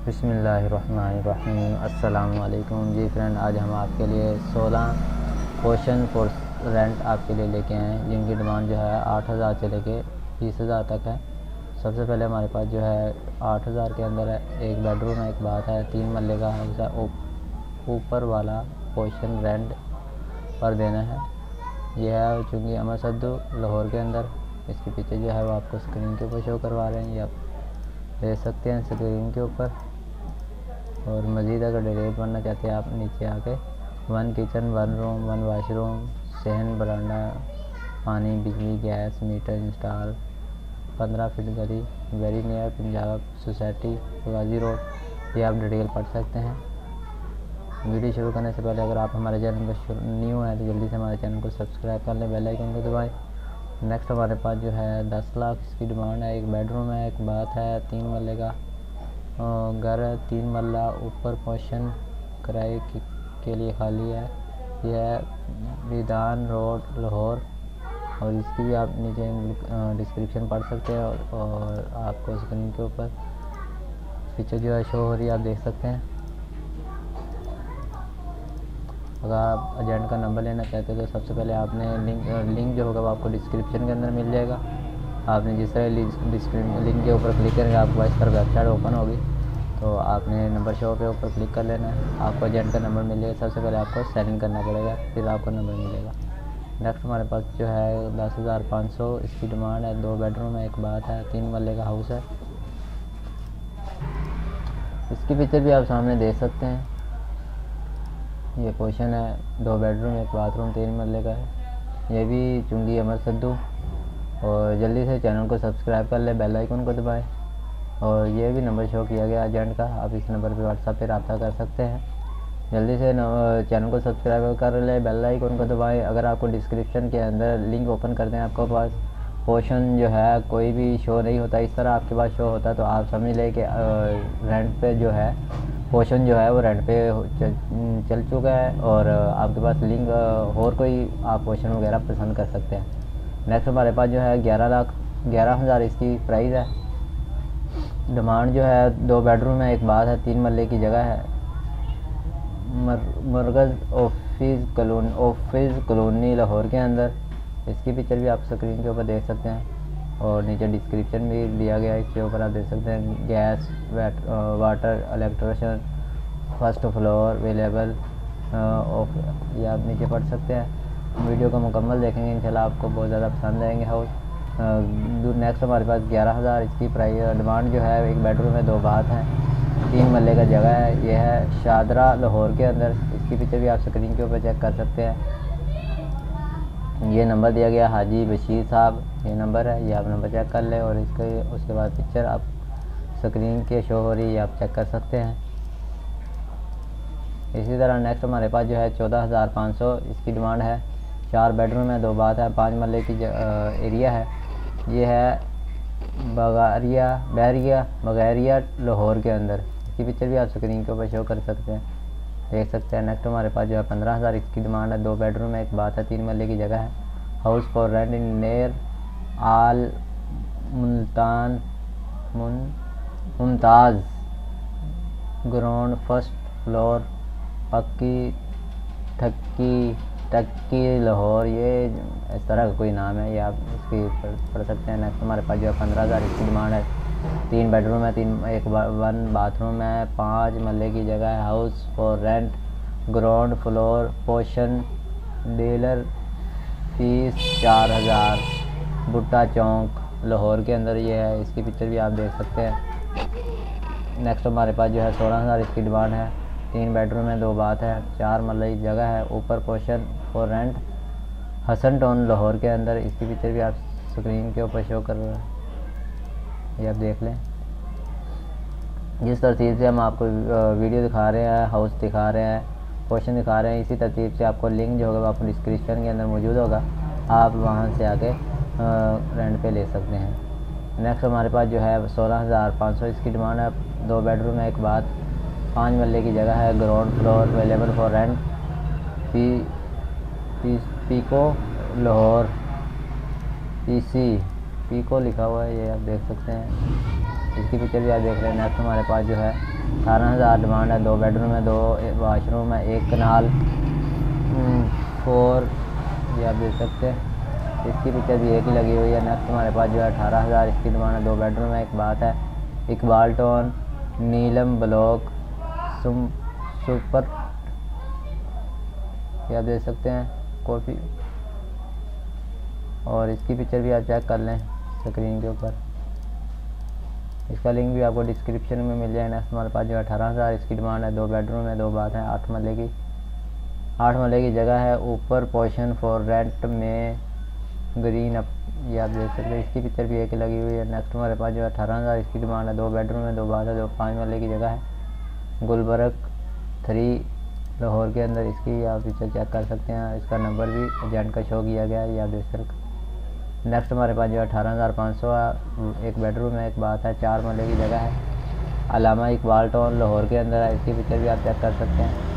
बिस्मिल्लाहिर्रहमानिर्रहीम। अस्सलाम वालेकुम जी फ्रेंड, आज हम आपके लिए 16 क्वेश्चन फॉर रेंट आपके लिए लेके आए हैं जिनकी डिमांड जो है 8,000 से लेके 20,000 तक है। सबसे पहले हमारे पास जो है 8,000 के अंदर है, एक बेडरूम है, एक बाथ है, 3 मरले का हाउस है। ऊपर वाला क्वेश्चन रेंट पर देना है। यह है चूँकि अमर सद्दू लाहौर के अंदर। इसके पीछे जो है वो आपको स्क्रीन के ऊपर शो करवा रहे हैं, ये आप देख सकते हैं स्क्रीन के ऊपर। और मज़ीद अगर डिटेल पढ़ना चाहते हैं आप नीचे आके 1 किचन, 1 रूम, 1 वाशरूम, सहन, बरांडा, पानी, बिजली, गैस, मीटर इंस्टॉल, 15 फीट गली, वेरी नियर पंजाब सोसाइटी, गाजी रोड, ये आप डिटेल पढ़ सकते हैं। वीडियो शुरू करने से पहले अगर आप हमारे चैनल पर न्यू हैं तो जल्दी से हमारे चैनल को सब्सक्राइब कर लें, बेल आइकन को दबाएं। नेक्स्ट हमारे पास जो है 10 लाख इसकी डिमांड है। एक बेडरूम है, एक बाथ है, 3 मरले का घर है, 3 मरला, ऊपर पोर्शन किराए के लिए खाली है। यह है मैदान रोड लाहौर। और इसकी भी आप नीचे डिस्क्रिप्शन पढ़ सकते हैं और आपको स्क्रीन के ऊपर पिक्चर जो है शो हो रही है, आप देख सकते हैं। अगर आप एजेंट का नंबर लेना चाहते हैं तो सबसे पहले आपने लिंक जो होगा वो आपको डिस्क्रिप्शन के अंदर मिल जाएगा। आपने जिस तरह लिंक के ऊपर क्लिक करेंगे आपको इस पर वेबसाइट ओपन होगी, तो आपने नंबर शो के ऊपर क्लिक कर लेना है, आपको एजेंट का नंबर मिल जाएगा। सबसे पहले आपको साइन इन करना पड़ेगा, फिर आपको नंबर मिलेगा। नेक्स्ट हमारे पास जो है 10,500 इसकी डिमांड है। 2 बेडरूम है, एक बाथ है, 3 मरले का हाउस है। इसकी पिक्चर भी आप सामने देख सकते हैं। ये क्वेश्चन है, 2 बेडरूम, एक बाथरूम, 3 मरले का है। ये भी चुंगी अमर सद्दू। और जल्दी से चैनल को सब्सक्राइब कर ले, बेल आइकन को दबाएं। और ये भी नंबर शो किया गया एजेंट का, आप इस नंबर पे व्हाट्सएप पे रब्ता कर सकते हैं। जल्दी से चैनल को सब्सक्राइब कर ले, बेल आइकन को दबाएं। अगर आपको डिस्क्रिप्शन के अंदर लिंक ओपन करते हैं, आपके पास पोर्शन जो है कोई भी शो नहीं होता, इस तरह आपके पास शो होता है तो आप समझ लें कि रेंट पे जो है पोर्शन जो है वो रेंट पे चल चुका है और आपके पास लिंक और कोई आप पोर्शन वगैरह पसंद कर सकते हैं। नेक्स्ट हमारे पास जो है 11,11,000 इसकी प्राइस है। डिमांड जो है 2 बेडरूम है, एक बाथ है, 3 मरले की जगह है। मरकज़ ऑफिस कॉलोनी लाहौर के अंदर। इसकी पिक्चर भी आप स्क्रीन के ऊपर देख सकते हैं और नीचे डिस्क्रिप्शन भी दिया गया है, इसके ऊपर आप देख सकते हैं। Gas, water, electrician, first floor available, ये आप नीचे पढ़ सकते हैं। वीडियो को मुकम्मल देखेंगे इंशाल्लाह आपको बहुत ज़्यादा पसंद आएंगे हाउस। नेक्स्ट हमारे पास 11,000 इसकी प्राइस डिमांड जो है। एक बेडरूम है, 2 बाथ हैं, 3 मरले का जगह है। यह है शादरा लाहौर के अंदर। इसकी पिक्चर भी आप स्क्रीन के ऊपर चेक कर सकते हैं। ये नंबर दिया गया हाजी बशीर साहब, ये नंबर है, ये आप नंबर चेक कर लें और उसके बाद पिक्चर आप स्क्रीन के शो हो रही है, आप चेक कर सकते हैं। इसी तरह नेक्स्ट हमारे पास जो है 14,500 इसकी डिमांड है। 4 बेडरूम है, 2 बाथ है, 5 मरले की एरिया है। ये है बगैरिया लाहौर के अंदर। इसकी पिक्चर भी आप स्क्रीन के ऊपर शो कर सकते हैं, देख सकते हैं। नेक्स्ट हमारे पास जो है 15,000 इसकी डिमांड है। 2 बेडरूम है, एक बाथ है, 3 मरले की जगह है। House for rent in Ner all Mumtaz ground, first floor, पक्की टक्की लाहौर। ये इस तरह का कोई नाम है, ये आप इसकी पढ़ सकते हैं। नेक्स्ट हमारे पास जो है 15,000 इसकी डिमांड है। 3 बेडरूम है, 1 बाथरूम है, 5 मरले की जगह है। House for rent, ground floor, portion, dealer fees 4,000, भुट्टा चौक लाहौर के अंदर ये है। इसकी पिक्चर भी आप देख सकते हैं। नेक्स्ट हमारे पास जो है 16,000 इसकी डिमांड है। 3 बेडरूम है, 2 बाथ है, 4 मरले की जगह है। ऊपर portion for rent, Hasan town Lahore के अंदर। इसकी पिक्चर भी आप स्क्रीन के ऊपर शो कर रहे हैं, ये आप देख लें। जिस तरतीब से हम आपको वीडियो दिखा रहे हैं, हाउस दिखा रहे हैं, पोर्शन दिखा रहे हैं, इसी तरतीब से आपको लिंक जो होगा वो आपको डिस्क्रिप्शन के अंदर मौजूद होगा, आप वहां से आके रेंट पे ले सकते हैं। नेक्स्ट हमारे पास जो है 16,500 इसकी डिमांड है। 2 बेडरूम है, एक बाथ, 5 मरले की जगह है। Ground floor available for rent. Peco Lahore, Peco लिखा हुआ है, ये आप देख सकते हैं। इसकी पिक्चर भी आप देख रहे हैं। नेक्स्ट हमारे पास जो है 18,000 डिमांड है, 2 बेडरूम है, 2 वाशरूम है, 1 कनाल 4, ये आप देख सकते हैं। इसकी पिक्चर भी एक ही लगी हुई है। नेक्स्ट हमारे पास जो है 18,000 इसकी डिमांड है, 2 बेडरूम है, 1 बाथ है, इकबाल टोन नीलम ब्लॉक सुपर, ये आप देख सकते हैं कॉफ़ी। और इसकी पिक्चर भी आप चेक कर लें स्क्रीन के ऊपर, इसका लिंक भी आपको डिस्क्रिप्शन में मिल जाएगा। नेक्स्ट हमारे पास जो है 18,000 इसकी डिमांड है, 2 बेडरूम है, 2 बाथ है, 8 मरले की जगह है, ऊपर पोर्शन फॉर रेंट में ग्रीन अप, ये आप देख सकते हैं। इसकी पिक्चर भी एक ही लगी हुई है। नेक्स्ट हमारे पास जो है 18,000 इसकी डिमांड है, 2 बेडरूम है, 2 बाथ है, 5 मरले की जगह है, गुलबर्ग 3 लाहौर के अंदर। इसकी आप पिक्चर चेक कर सकते हैं, इसका नंबर भी एजेंट का शो किया गया है, ये आप देख सकते हैं। नेक्स्ट हमारे पास जो है 18,500 है, 1 बेडरूम है, 1 बाथ है, 4 मरले की जगह है, अलामा इकबाल टाउन लाहौर के अंदर है। इसकी पिक्चर भी आप चेक कर सकते हैं।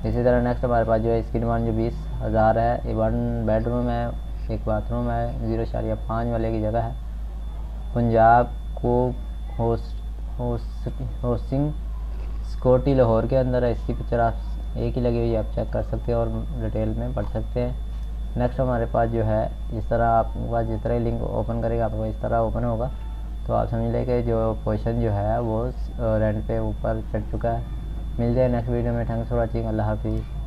इसी तरह नेक्स्ट हमारे पास जो है इसकी डिमांड जो 20,000 है, 1 बेडरूम है, 1 बाथरूम है, 0.5 वाले की जगह है, पंजाब को होस्टिंग स्कॉटी लाहौर के अंदर है। इसकी पिक्चर आप एक ही लगी हुई है, आप चेक कर सकते हैं और डिटेल में पढ़ सकते हैं। नेक्स्ट हमारे पास जो है इस तरह आपके पास जिस तरह लिंक ओपन करेगा आपको इस तरह ओपन होगा, तो आप समझ लें कि जो पोजीशन जो है वो रेंट पे ऊपर चढ़ चुका है। मिलते हैं नेक्स्ट वीडियो में। Thanks for watching. अल्लाह हाफिज़।